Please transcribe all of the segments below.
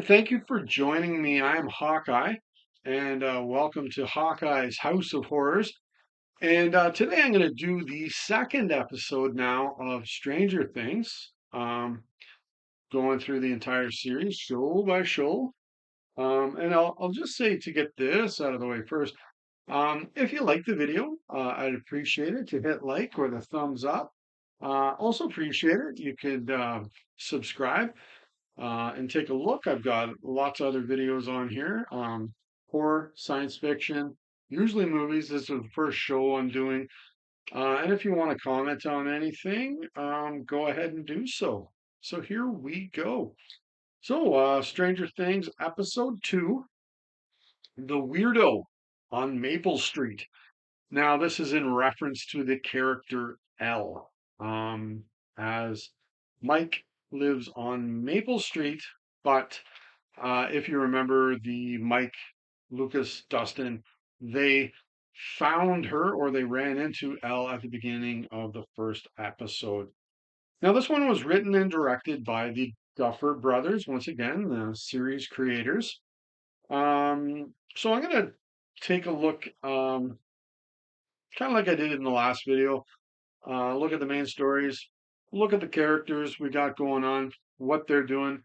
and thank you for joining me. I am Hawkeye, and welcome to Hawkeye's House of Horrors. And today I'm going to do the second episode now of Stranger Things, going through the entire series, show by show. And I'll just say to get this out of the way first, if you like the video, I'd appreciate it to hit like or the thumbs up. Also appreciate it. You could subscribe and take a look. I've got lots of other videos on here. Horror, science fiction, usually movies. This is the first show I'm doing. And if you want to comment on anything, go ahead and do so. So here we go. So, Stranger Things, episode 2, The Weirdo on Maple Street. Now, this is in reference to the character L, as Mike lives on Maple Street, but if you remember the Mike, Lucas, Dustin, they found her or they ran into Elle at the beginning of the first episode. Now, this one was written and directed by the Duffer brothers, once again, the series creators. So I'm going to take a look, kind of like I did in the last video, look at the main stories, look at the characters we got going on, what they're doing,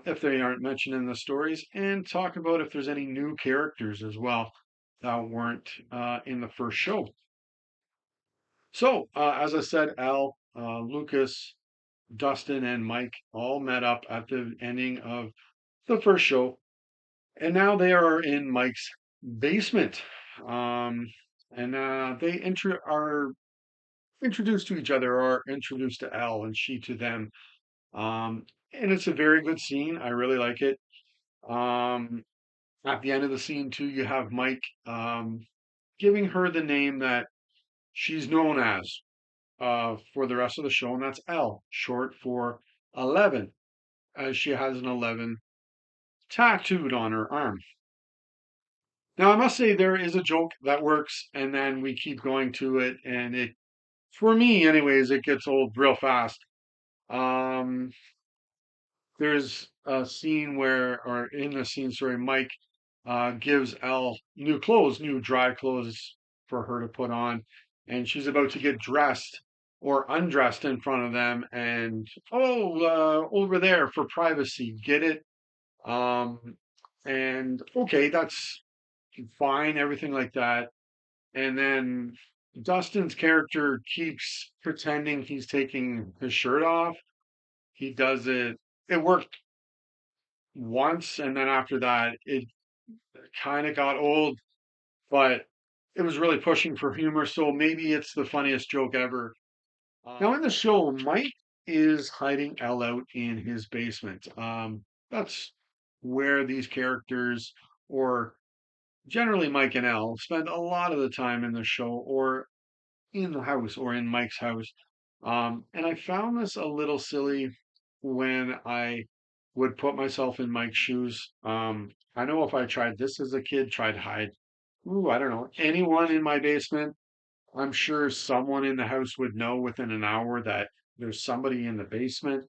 if they aren't mentioned in the stories, and talk about if there's any new characters as well that weren't in the first show. So, as I said, Al, Lucas, Dustin, and Mike all met up at the ending of the first show, and now they are in Mike's basement. Um, and are introduced to each other, or introduced to Al and she to them. And it's a very good scene. I really like it. Um, At the end of the scene, too, you have Mike giving her the name that she's known as for the rest of the show, and that's L, short for 11, as she has an 11 tattooed on her arm. Now, I must say, there is a joke that works, and then we keep going to it, and for me, anyways, it gets old real fast. Um, there's a scene where, or in the scene, sorry, Mike gives Elle new clothes, new dry clothes for her to put on, and she's about to get dressed or undressed in front of them, and over there for privacy, get it? Um, and okay, that's fine, everything like that. And then Dustin's character keeps pretending he's taking his shirt off. He does it. It worked once, and then after that, it kind of got old, but it was really pushing for humor, so maybe it's the funniest joke ever. Now, in the show, Mike is hiding Elle out in his basement. That's where these characters, or generally Mike and Elle, spend a lot of the time in the show, or in the house, or in Mike's house. And I found this a little silly when I would put myself in Mike's shoes. I know if I tried this as a kid, tried to hide, I don't know, anyone in my basement, I'm sure someone in the house would know within an hour that there's somebody in the basement,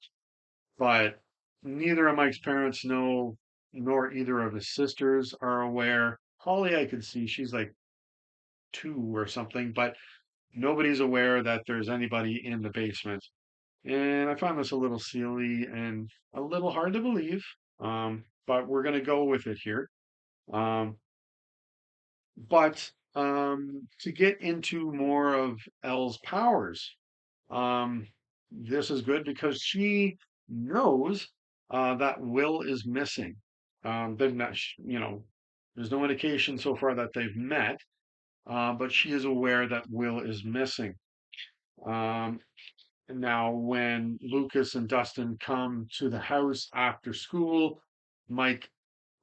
but neither of Mike's parents know, nor either of his sisters are aware. Holly, I could see she's like 2 or something, but nobody's aware that there's anybody in the basement. And I find this a little silly and a little hard to believe, but we're going to go with it here. Um, but to get into more of Elle's powers, um, this is good because she knows that Will is missing. They've not, there's no indication so far that they've met, but she is aware that Will is missing. Um, Now, when Lucas and Dustin come to the house after school, Mike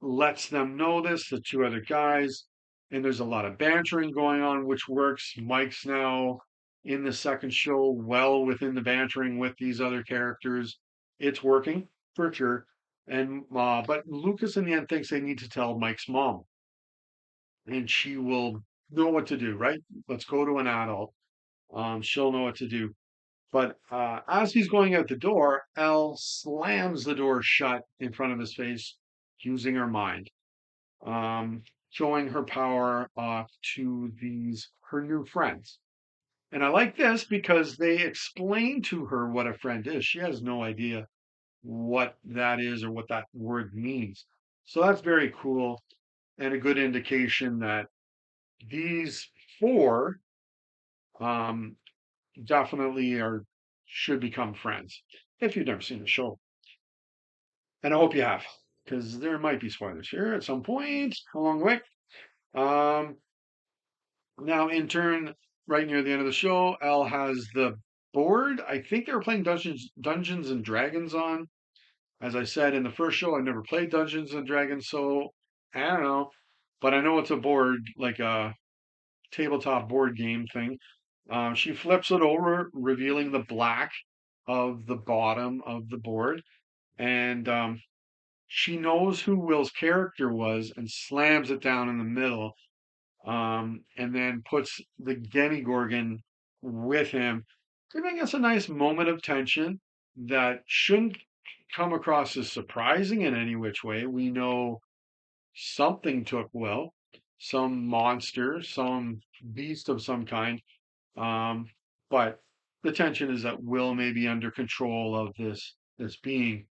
lets them know this, the 2 other guys, and there's a lot of bantering going on, which works. Mike's now in the second show, well within the bantering with these other characters. It's working for sure. And but Lucas in the end thinks they need to tell Mike's mom, and she will know what to do, right? Let's go to an adult. She'll know what to do. But as he's going out the door, Elle slams the door shut in front of his face using her mind, um, showing her power off to these her new friends. And I like this because they explain to her what a friend is. She has no idea what that is or what that word means. So that's very cool and a good indication that these four um, definitely are should become friends if you've never seen the show. And I hope you have, because there might be spoilers here at some point along the way. Um, Now, in turn, right near the end of the show, Elle has the board. I think they were playing Dungeons and Dragons on. As I said in the first show, I never played Dungeons and Dragons, so I don't know. But I know it's a board, like a tabletop board game thing. She flips it over, revealing the black of the bottom of the board, and she knows who Will's character was and slams it down in the middle, and then puts the Demigorgon with him, giving us a nice moment of tension that shouldn't come across as surprising in any which way. We know something took Will, some monster, some beast of some kind, um, but the tension is that Will may be under control of this being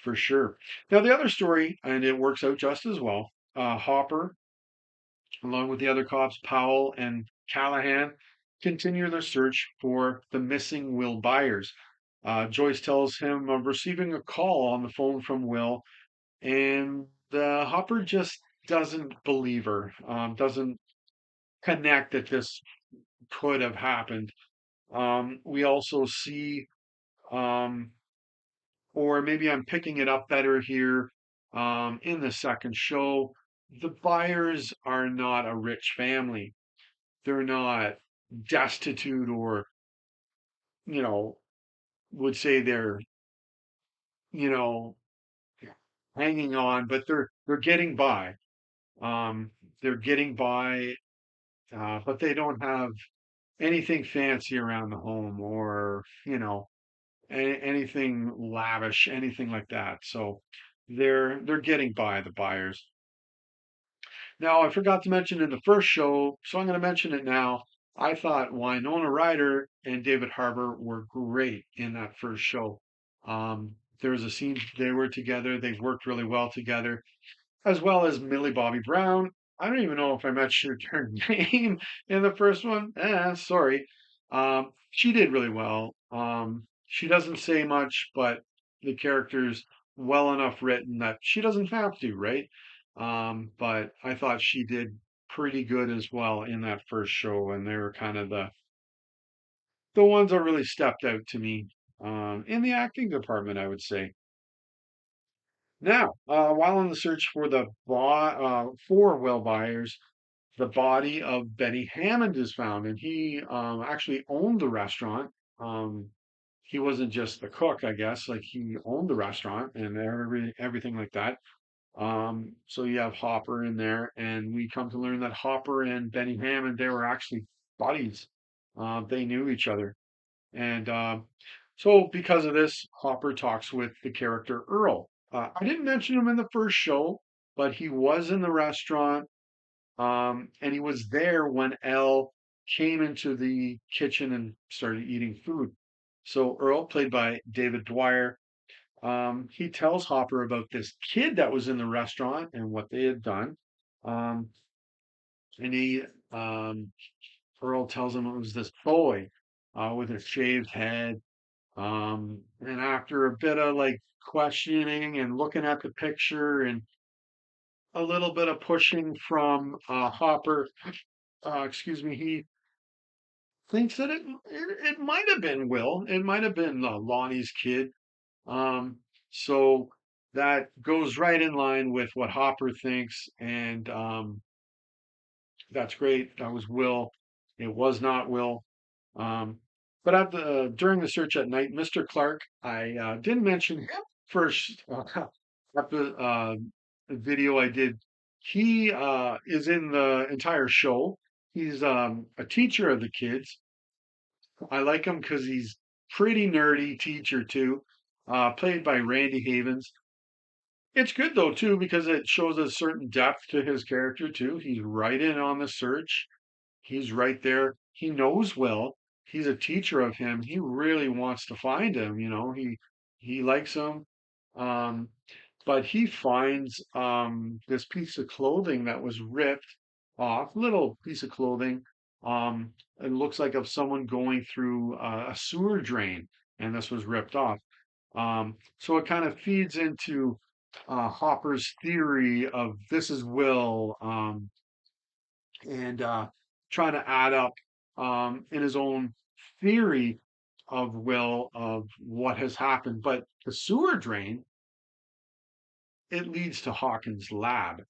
for sure. Now the other story, and it works out just as well. Hopper, along with the other cops, Powell and Callahan, continue their search for the missing Will Byers. Joyce tells him of receiving a call on the phone from Will, and Hopper just doesn't believe her, doesn't connect that this could have happened. We also see, um, or maybe I'm picking it up better here in the second show, the Byers are not a rich family. They're not destitute or, you know, would say they're, you know, hanging on, but they're getting by. Um, they're getting by, but they don't have anything fancy around the home or, anything lavish, anything like that. So they're getting by the buyers. Now, I forgot to mention in the first show, so I'm going to mention it now. I thought Winona Ryder and David Harbour were great in that first show. There was a scene they were together. They've worked really well together, as well as Millie Bobby Brown. I don't even know if I mentioned her name in the first one. Sorry. She did really well. She doesn't say much, but the character's well enough written that she doesn't have to, right? But I thought she did pretty good as well in that first show, and they were kind of the ones that really stepped out to me in the acting department, I would say. Now, while on the search for for Will Byers, the body of Benny Hammond is found, and he actually owned the restaurant. He wasn't just the cook, I guess, like he owned the restaurant and everything like that. So you have Hopper in there, and we come to learn that Hopper and Benny Hammond, they were actually buddies. They knew each other. And so because of this, Hopper talks with the character Earl. I didn't mention him in the first show, but he was in the restaurant, and he was there when Elle came into the kitchen and started eating food. So Earl, played by David Dwyer, he tells Hopper about this kid that was in the restaurant and what they had done. Um, and Earl tells him it was this boy with a shaved head. And after a bit of like questioning and looking at the picture and a little bit of pushing from Hopper, excuse me, he thinks that it might have been Will. It might have been Lonnie's kid. Um, so that goes right in line with what Hopper thinks, and that's great. That was Will. It was not Will. Um, but during the search at night, Mr. Clark, I didn't mention him first. At the video I did, he is in the entire show. He's a teacher of the kids. I like him because he's pretty nerdy teacher too, played by Randy Havens. It's good though too because it shows a certain depth to his character too. He's right in on the search. He's right there. He knows Will. He's a teacher of him. He really wants to find him, you know. He likes him. Um, but he finds this piece of clothing that was ripped off, little piece of clothing. It looks like of someone going through a sewer drain, and this was ripped off. So it kind of feeds into Hopper's theory of this is Will, and trying to add up in his own theory of Will of what has happened. But the sewer drain, it leads to Hawkins' lab.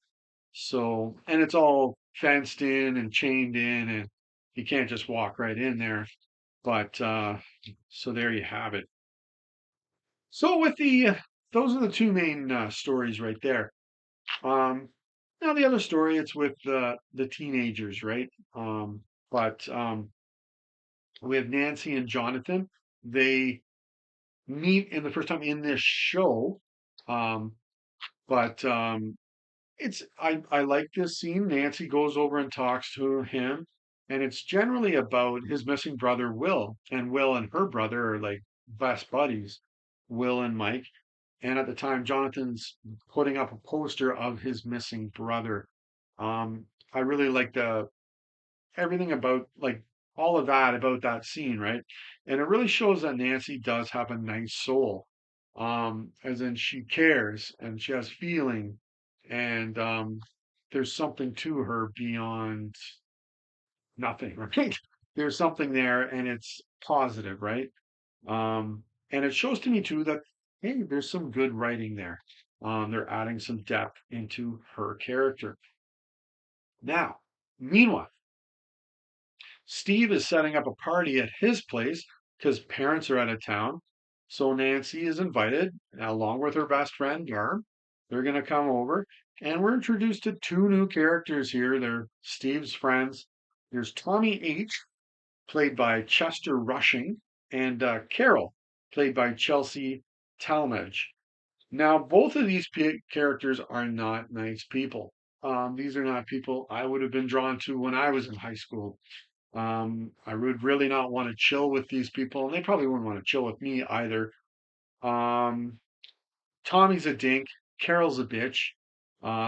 So, and it's all fenced in and chained in, and you can't just walk right in there. But so there you have it. So with those are the two main stories right there. Um, Now the other story, it's with the teenagers, right? But we have Nancy and Jonathan. They meet in the first time in this show. Um, but it's I like this scene. Nancy goes over and talks to him, and it's generally about his missing brother Will, and Will and her brother are like best buddies, Will and Mike. And at the time, Jonathan's putting up a poster of his missing brother. I really like the everything about like all of that about that scene, right? And it really shows that Nancy does have a nice soul. As in she cares and she has feeling and there's something to her beyond nothing, right? There's something there and it's positive, right? And it shows to me too that hey, there's some good writing there. They're adding some depth into her character. Now, meanwhile, Steve is setting up a party at his place because parents are out of town. So Nancy is invited along with her best friend, Garm. They're going to come over. And we're introduced to two new characters here. They're Steve's friends. There's Tommy H., played by Chester Rushing, and Carol, played by Chelsea Talmadge. Now, both of these characters are not nice people. These are not people I would have been drawn to when I was in high school. I would really not want to chill with these people, and they probably wouldn't want to chill with me either. Um, Tommy's a dink, Carol's a bitch.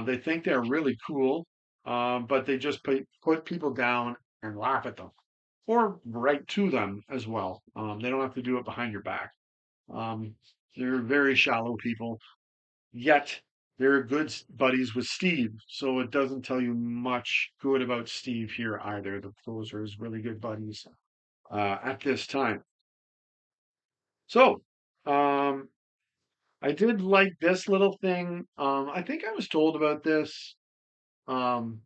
They think they're really cool, but they just put people down and laugh at them, or write to them as well. They don't have to do it behind your back. Um, they're very shallow people, yet they're good buddies with Steve, so it doesn't tell you much good about Steve here either. Those are his really good buddies at this time. So, um, I did like this little thing. I think I was told about this um,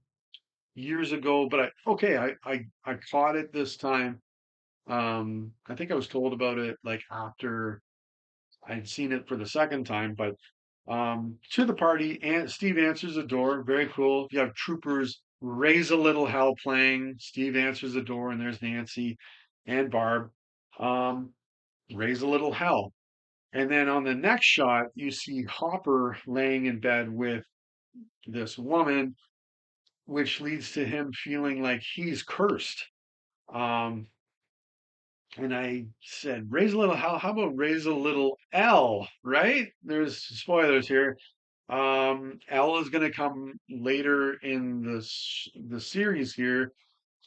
years ago, but I caught it this time. I think I was told about it like after I'd seen it for the second time, but to the party, and Steve answers the door. Very cool. You have troopers raise a little hell playing. Steve answers the door, and there's Nancy and Barb. Um, raise a little hell. And then on the next shot, you see Hopper laying in bed with this woman, which leads to him feeling like he's cursed. Um, and I said, raise a little hell. How about raise a little L, right? There's spoilers here. L is going to come later in the series here,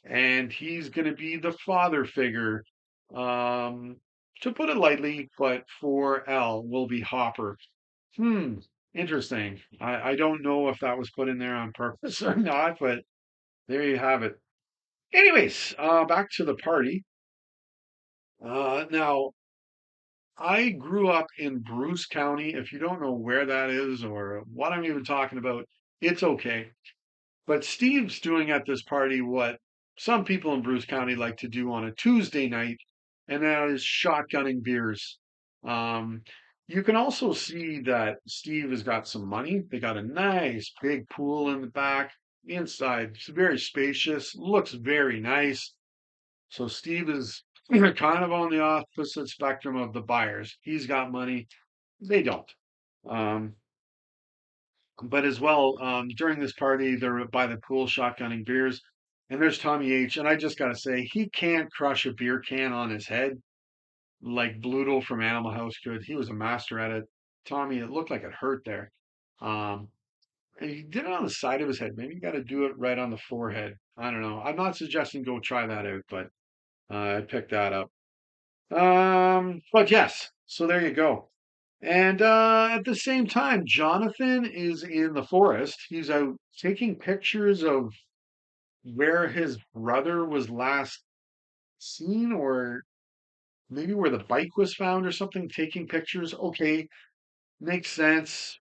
and he's going to be the father figure. Um, to put it lightly, but for L will be Hopper. Hmm, interesting. I don't know if that was put in there on purpose or not, but there you have it. Anyways, back to the party. Now, I grew up in Bruce County. If you don't know where that is or what I'm even talking about, it's okay. But Steve's doing at this party what some people in Bruce County like to do on a Tuesday night, and that is shotgunning beers. Um, you can also see that Steve has got some money. They got a nice big pool in the back. Inside, it's very spacious, looks very nice. So Steve is kind of on the opposite spectrum of the buyers. He's got money, they don't. Um, but as well, during this party, they're by the pool shotgunning beers, and there's Tommy H. And I just gotta say, he can't crush a beer can on his head like Bluto from Animal House could. He was a master at it. Tommy, it looked like it hurt there. Um, and he did it on the side of his head. Maybe you got to do it right on the forehead. I don't know. I'm not suggesting go try that out, but I picked that up. But yes, so there you go. And at the same time, Jonathan is in the forest. He's out taking pictures of where his brother was last seen, or maybe where the bike was found or something, taking pictures. Okay, makes sense.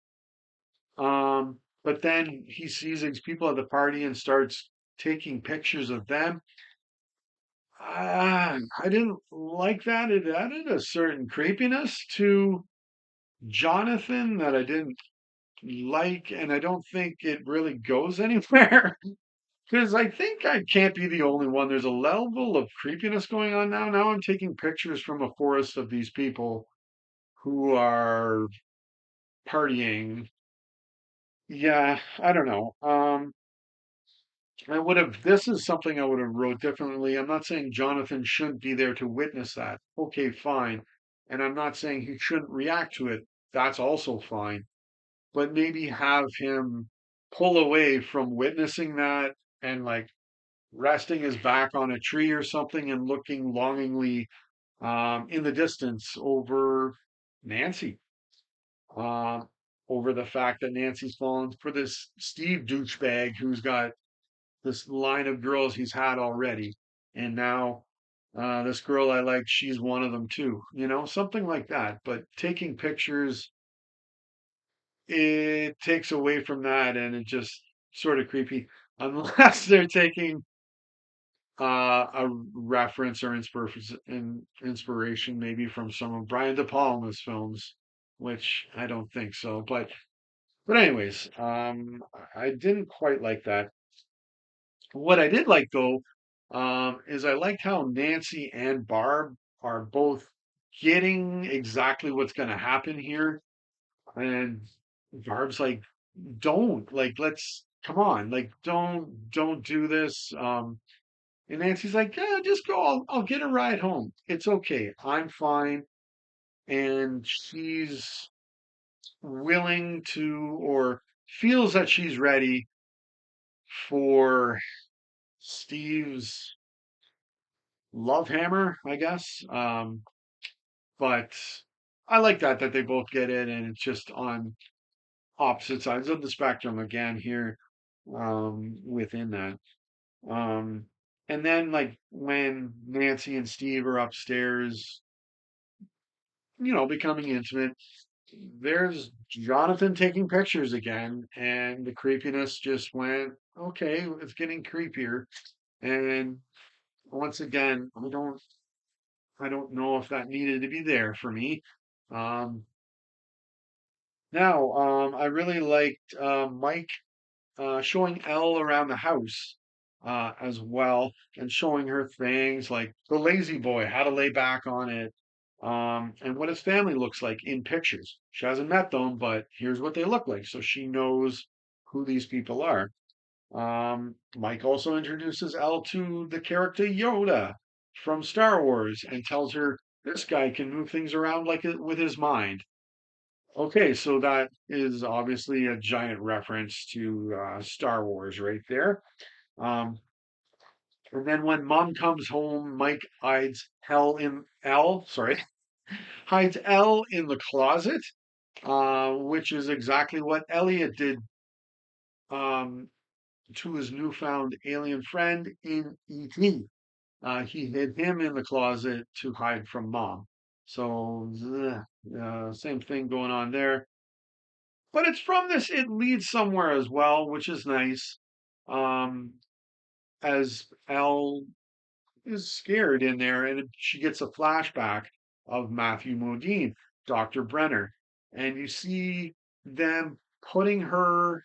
But then he sees these people at the party and starts taking pictures of them. I didn't like that. It added a certain creepiness to Jonathan that I didn't like, and I don't think it really goes anywhere. Because I think I can't be the only one. There's a level of creepiness going on now. Now I'm taking pictures from a forest of these people who are partying. Yeah, I don't know. I would have, this is something I would have wrote differently. I'm not saying Jonathan shouldn't be there to witness that. Okay, fine. And I'm not saying he shouldn't react to it. That's also fine. But maybe have him pull away from witnessing that and like resting his back on a tree or something and looking longingly in the distance over Nancy. Um, over the fact that Nancy's fallen for this Steve douchebag who's got this line of girls he's had already. And now this girl I like, she's one of them too, something like that. But taking pictures, it takes away from that and it just sort of creepy, unless they're taking a reference or inspiration maybe from some of Brian De Palma's films, which I don't think so. But anyways, I didn't quite like that. What I did like though, is I liked how Nancy and Barb are both getting exactly what's going to happen here. And Barb's like, don't, like, let's, come on, like, don't do this. And Nancy's like, yeah, just go. I'll get a ride home. It's okay. I'm fine. And she's willing to, or feels that she's ready for Steve's love hammer, I guess. But I like that they both get it, and it's just on opposite sides of the spectrum again here, within that. Um, and then like when Nancy and Steve are upstairs, becoming intimate, there's Jonathan taking pictures again, and the creepiness just went, okay, it's getting creepier. And once again, I don't know if that needed to be there for me. Um, I really liked Mike showing Elle around the house as well, and showing her things like the lazy boy, how to lay back on it, and what his family looks like in pictures. She hasn't met them, but here's what they look like, so she knows who these people are. Mike also introduces Elle to the character Yoda from Star Wars and tells her this guy can move things around like it with his mind. Okay, so that is obviously a giant reference to Star Wars right there. Um, and then when Mom comes home, Mike hides Elle in the closet, which is exactly what Elliot did um, to his newfound alien friend in E.T. He hid him in the closet to hide from Mom. So, same thing going on there. But it's from this, it leads somewhere as well, which is nice. Um, as Elle is scared in there, and she gets a flashback of Matthew Modine, Dr. Brenner, and you see them putting her,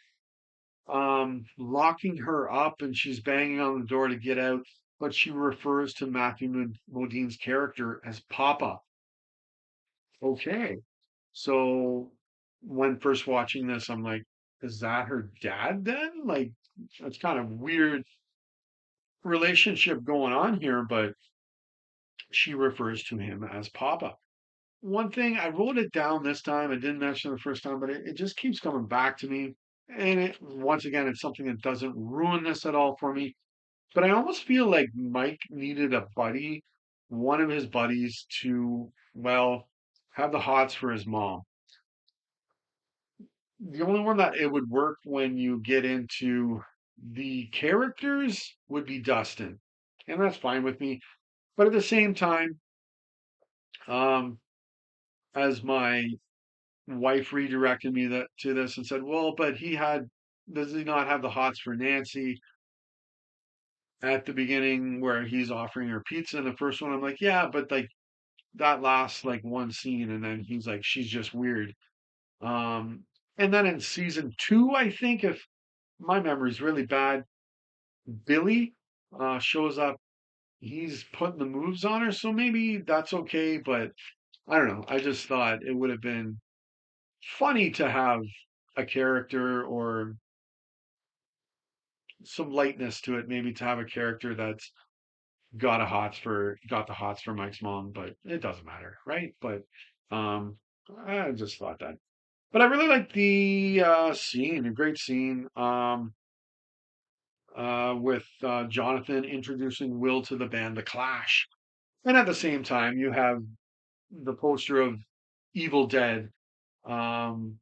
locking her up, and she's banging on the door to get out. but she refers to Matthew Modine's character as Papa. Okay. So when first watching this, I'm like, is that her dad then? Like, it's kind of weird relationship going on here, but she refers to him as Papa. One thing, I wrote it down this time. I didn't mention it the first time, but it just keeps coming back to me. And once again, it's something that doesn't ruin this at all for me. But I almost feel like Mike needed a buddy, one of his buddies to, well, have the hots for his mom. The only one that it would work when you get into the characters would be Dustin. And that's fine with me. But at the same time, um, as my wife redirected me to this and said, "Well, but does he not have the hots for Nancy at the beginning where he's offering her pizza in the first one?" I'm like, "Yeah, but like that lasts like one scene, and then he's like, she's just weird." Um, and then in season two, I think if my memory's really bad, Billy shows up. He's putting the moves on her, so maybe that's okay. But I don't know. I just thought it would have been funny to have a character or some lightness to it, maybe to have a character that's got the hots for Mike's mom, but it doesn't matter, right? But um I just thought that. But I really like the scene, a great scene with Jonathan introducing Will to the band The Clash. And at the same time you have the poster of Evil Dead um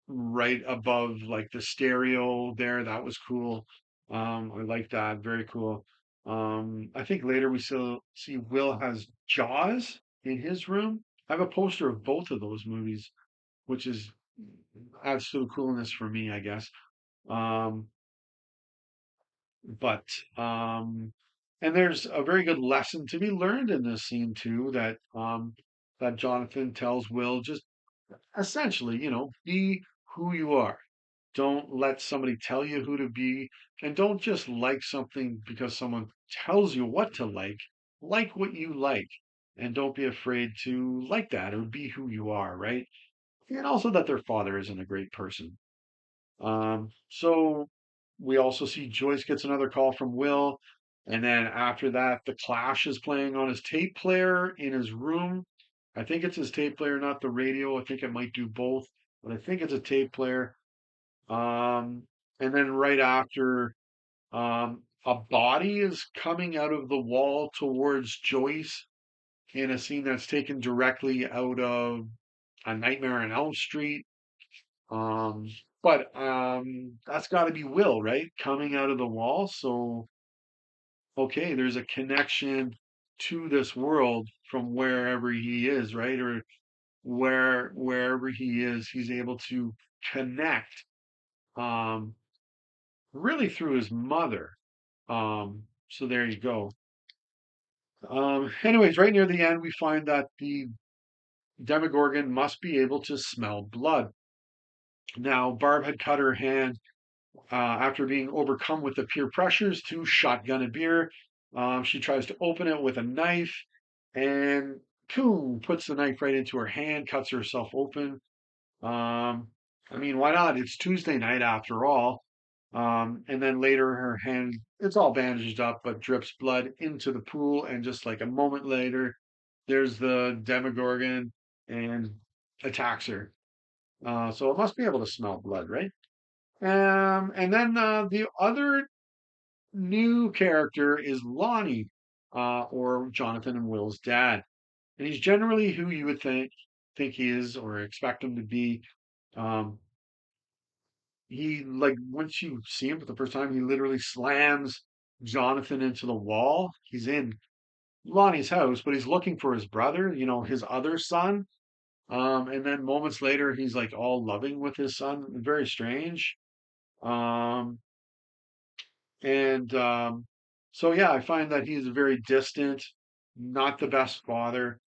right above like the stereo there. That was cool. I like that. Very cool. I think later we still see Will has Jaws in his room. I have a poster of both of those movies, which is adds to the coolness for me, I guess. Um, but and there's a very good lesson to be learned in this scene too that Jonathan tells Will just essentially, be who you are. Don't let somebody tell you who to be, and don't just like something because someone tells you what to like. Like what you like, and don't be afraid to like that or be who you are, right? And also that their father isn't a great person. So we also see Joyce gets another call from Will, and then after that, The Clash is playing on his tape player in his room. I think it's his tape player, not the radio. I think it might do both, but I think it's a tape player. And then right after, a body is coming out of the wall towards Joyce in a scene that's taken directly out of A Nightmare on Elm Street. Um, but that's got to be Will, right? Coming out of the wall. So, okay, there's a connection to this world from wherever he is, right? Or wherever he is, he's able to connect um, really through his mother. So there you go. Anyways, right near the end, we find that the Demogorgon must be able to smell blood. Now, Barb had cut her hand after being overcome with the peer pressures to shotgun a beer. She tries to open it with a knife and boom, puts the knife right into her hand, cuts herself open. Um, I mean, why not? It's Tuesday night after all. And then later her hand, it's all bandaged up, but drips blood into the pool. And just like a moment later, there's the Demogorgon and attacks her. So it must be able to smell blood, right? And then the other new character is Lonnie, or Jonathan and Will's dad. And he's generally who you would think he is or expect him to be. Um, he like once you see him for the first time, he literally slams Jonathan into the wall. He's in Lonnie's house, but he's looking for his brother, his other son. And then moments later, he's like all loving with his son. Very strange. Um, and so yeah, I find that he's very distant, not the best father.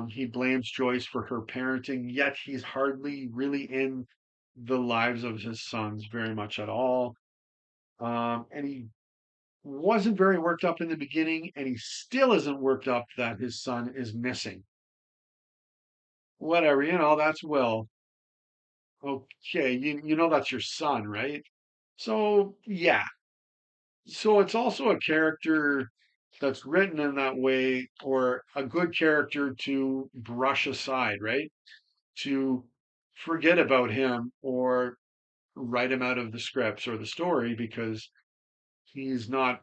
He blames Joyce for her parenting, yet he's hardly really in the lives of his sons very much at all. And he wasn't very worked up in the beginning, and he still isn't worked up that his son is missing. Whatever, that's Will. Okay, you know that's your son, right? So yeah. So it's also a character that's written in that way, or a good character to brush aside, right? To forget about him or write him out of the scripts or the story because he's not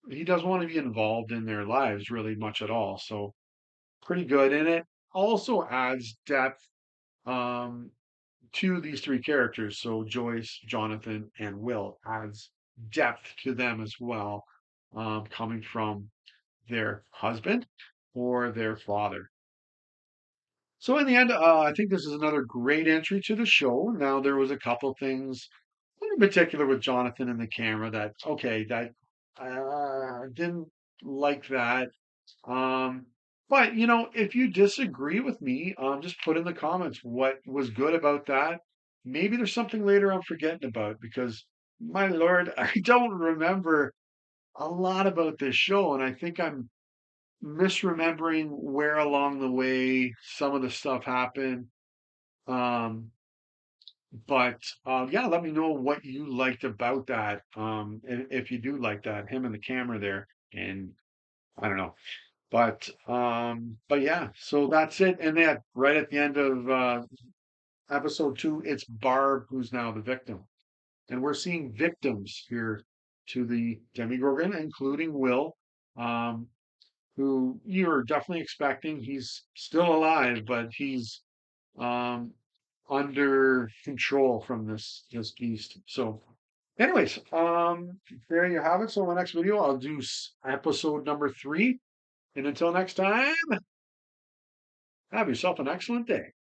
he doesn't want to be involved in their lives really much at all. So pretty good. And it also adds depth um to these three characters. So Joyce, Jonathan, and Will adds depth to them as well, coming from their husband or their father. So in the end, I think this is another great entry to the show. Now there was a couple things in particular with Jonathan and the camera that okay, that didn't like that. Um, but if you disagree with me, just put in the comments what was good about that. Maybe there's something later I'm forgetting about because my lord, I don't remember a lot about this show, and I think I'm misremembering where along the way some of the stuff happened. Um, but yeah, let me know what you liked about that. If you do like that, him and the camera there, and I don't know. But yeah, so that's it. And then right at the end of episode 2, it's Barb who's now the victim. And we're seeing victims here to the Demogorgon, including Will, um, who you're definitely expecting. He's still alive, but he's um, under control from this beast. So, anyways, there you have it. So, in the next video, I'll do episode number 3. And until next time, have yourself an excellent day.